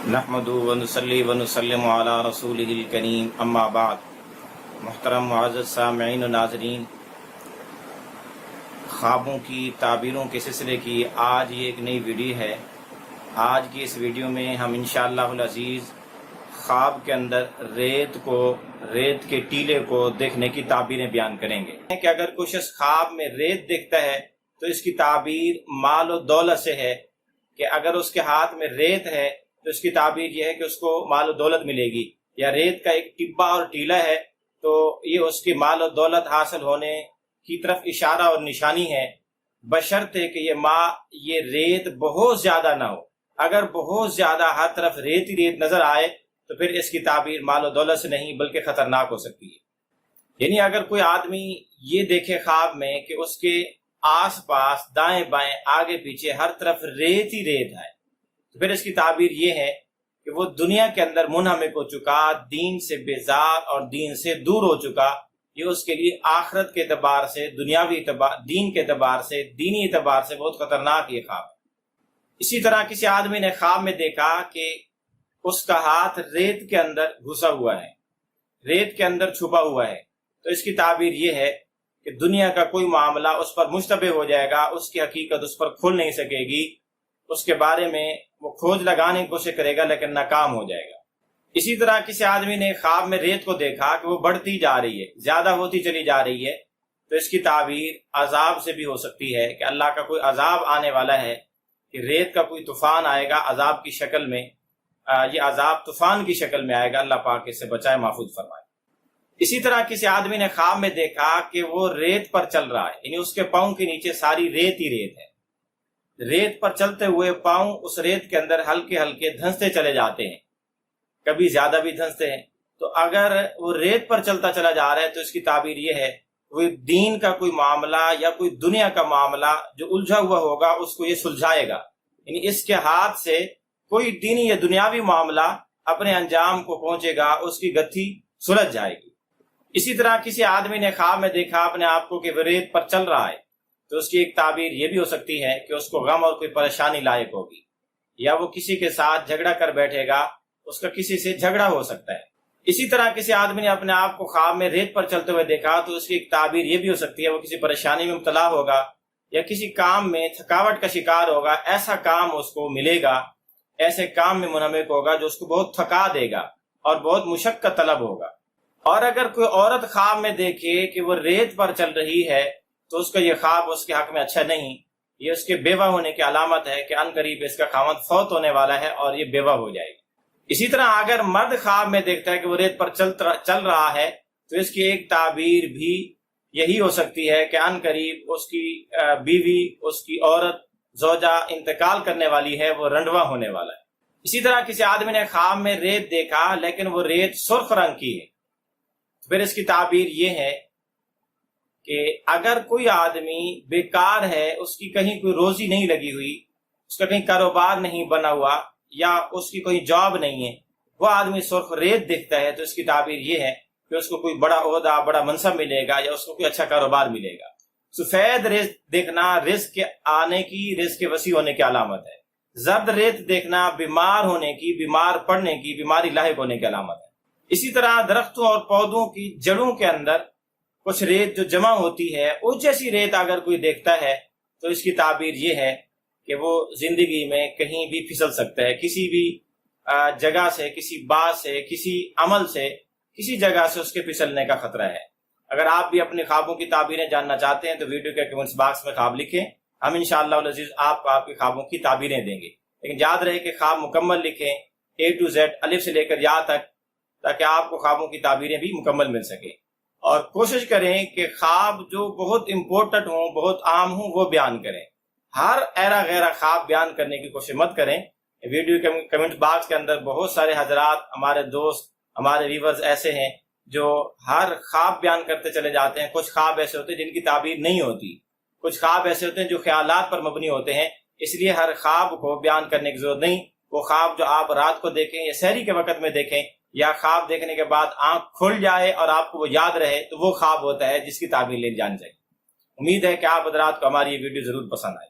नहमदुहु व नुसल्ली व नुसल्लिमु अला रसूलिहिल करीम अम्मा बाद। मुहतरम मुअज़्ज़ज़ सामिईन व नाज़रीन, ख्वाबों की ताबीरों के सिलसिले की आज ये एक नई वीडियो है। आज की इस वीडियो में हम इंशाअल्लाहुल अज़ीज़ ख्वाब के अंदर रेत के टीले को देखने की ताबीरें बयान करेंगे कि अगर कुछ शख्स ख्वाब में रेत देखता है तो इसकी ताबीर माल और दौलत से है कि अगर उसके हाथ में रेत है तो इसकी ताबीर यह है कि उसको माल और दौलत मिलेगी, या रेत का एक टिब्बा और टीला है तो ये उसकी माल और दौलत हासिल होने की तरफ इशारा और निशानी है, बशर्ते कि ये रेत बहुत ज्यादा ना हो। अगर बहुत ज्यादा हर तरफ रेत ही रेत नजर आए तो फिर इसकी ताबीर माल और दौलत से नहीं बल्कि खतरनाक हो सकती है। यानी अगर कोई आदमी ये देखे ख्वाब में कि उसके आस पास दाएं बाएं आगे पीछे हर तरफ रेत ही रेत है तो फिर इसकी ताबीर ये है कि वो दुनिया के अंदर मुनहमिक हो चुका, दीन से बेजार और दीन से दूर हो चुका। ये उसके लिए आखिरत के एतबार से, दुनियावी एतबार, दीन के एतबार से, दीनी एतबार से बहुत खतरनाक ये ख्वाब है। इसी तरह किसी आदमी ने ख्वाब में देखा कि उसका हाथ रेत के अंदर घुसा हुआ है, रेत के अंदर छुपा हुआ है, तो इसकी ताबीर ये है कि दुनिया का कोई मामला उस पर मुश्तबे हो जाएगा, उसकी हकीकत उस पर खुल नहीं सकेगी, उसके बारे में वो खोज लगाने की कोशिश करेगा लेकिन नाकाम हो जाएगा। इसी तरह किसी आदमी ने ख्वाब में रेत को देखा कि वो बढ़ती जा रही है, ज्यादा होती चली जा रही है, तो इसकी ताबीर अजाब से भी हो सकती है कि अल्लाह का कोई अजाब आने वाला है, कि रेत का कोई तूफान आएगा अजाब की शक्ल में। ये अजाब तूफान की शक्ल में आएगा, अल्लाह पाक इससे बचाए, महफूज फरमाए। इसी तरह किसी आदमी ने ख्वाब में देखा कि वो रेत पर चल रहा है, यानी उसके पाँव के नीचे सारी रेत ही रेत है। रेत पर चलते हुए पाँव उस रेत के अंदर हल्के हल्के धंसते चले जाते हैं, कभी ज्यादा भी धंसते हैं। तो अगर वो रेत पर चलता चला जा रहा है तो इसकी ताबीर ये है वो दीन का कोई मामला या कोई दुनिया का मामला जो उलझा हुआ होगा उसको ये सुलझाएगा, यानी इसके हाथ से कोई दीनी या दुनियावी मामला अपने अंजाम को पहुंचेगा, उसकी गति सुलझ जाएगी। इसी तरह किसी आदमी ने ख्वाब में देखा अपने आप को कि वो रेत पर चल रहा है, तो उसकी एक ताबीर ये भी हो सकती है कि उसको गम और कोई परेशानी लायक होगी, या वो किसी के साथ झगड़ा कर बैठेगा, उसका किसी से झगड़ा हो सकता है। इसी तरह किसी आदमी ने अपने आप को ख्वाब में रेत पर चलते हुए देखा तो उसकी एक ताबीर ये भी हो सकती है वो किसी परेशानी में मुब्तला होगा या किसी काम में थकावट का शिकार होगा, ऐसा काम उसको मिलेगा, ऐसे काम में मुनहमिक होगा जो उसको बहुत थका देगा और बहुत मुशक्कत तलब होगा। और अगर कोई औरत ख्वाब में देखे कि वो रेत पर चल रही है तो उसका ये ख्वाब उसके हक में अच्छा नहीं, ये उसके बेवा होने की अलामत है कि अनकरीब इसका खामद फौत होने वाला है और ये बेवा हो जाएगी। इसी तरह अगर मर्द ख्वाब में देखता है कि वो रेत पर चल रहा है तो इसकी एक ताबीर भी यही हो सकती है कि अनकरीब उसकी बीवी, उसकी औरत, जोजा इंतकाल करने वाली है, वो रंडवा होने वाला है। इसी तरह किसी आदमी ने ख्वाब में रेत देखा लेकिन वो रेत सुर्ख रंग की है, फिर इसकी ताबीर ये है कि अगर कोई आदमी बेकार है, उसकी कहीं कोई रोजी नहीं लगी हुई, उसका कहीं कारोबार नहीं बना हुआ या उसकी कोई जॉब नहीं है, वो आदमी सुर्ख रेत देखता है तो इसकी ताबीर ये है कि उसको कोई बड़ा ओहदा, बड़ा मनसब मिलेगा या उसको कोई अच्छा कारोबार मिलेगा। सफेद रेत देखना रिस्क के आने की, रिस्क के वसी होने की अलामत है। जर्द रेत देखना बीमार होने की, बीमार पड़ने की, बीमारी लाहिक होने की अलामत है। इसी तरह दरख्तों और पौधों की जड़ों के अंदर कुछ रेत जो जमा होती है, उस जैसी रेत अगर कोई देखता है तो इसकी ताबीर ये है कि वो जिंदगी में कहीं भी फिसल सकता है, किसी भी जगह से, किसी बात से, किसी अमल से, किसी जगह से उसके फिसलने का खतरा है। अगर आप भी अपने ख्वाबों की ताबीरें जानना चाहते हैं तो वीडियो के कमेंट्स बॉक्स में ख्वाब लिखें, हम इंशाअल्लाह अज़ीज़ आपको आपके ख्वाबों की ताबीरें देंगे। लेकिन याद रहे कि ख्वाब मुकम्मल लिखें, A to Z, अलिफ से लेकर या तक, ताकि आपको ख्वाबों की ताबीरें भी मुकम्मल मिल सके। और कोशिश करें कि ख्वाब जो बहुत इम्पोर्टेंट हो, बहुत आम हो, वो बयान करें। हर ऐरा गैरा ख्वाब बयान करने की कोशिश मत करें। वीडियो के कमेंट बॉक्स के अंदर बहुत सारे हजरात, हमारे दोस्त, हमारे व्यूअर्स ऐसे हैं जो हर ख्वाब बयान करते चले जाते हैं। कुछ ख्वाब ऐसे होते हैं जिनकी ताबीर नहीं होती, कुछ ख्वाब ऐसे होते हैं जो ख्यालात पर मबनी होते हैं, इसलिए हर ख्वाब को बयान करने की जरूरत नहीं। वो ख्वाब जो आप रात को देखें या सहरी के वक्त में देखें या ख्वाब देखने के बाद आंख खुल जाए और आपको वो याद रहे, तो वो ख्वाब होता है जिसकी ताबीर ले जानी चाहिए। उम्मीद है कि आप हजरात को हमारी ये वीडियो जरूर पसंद आए।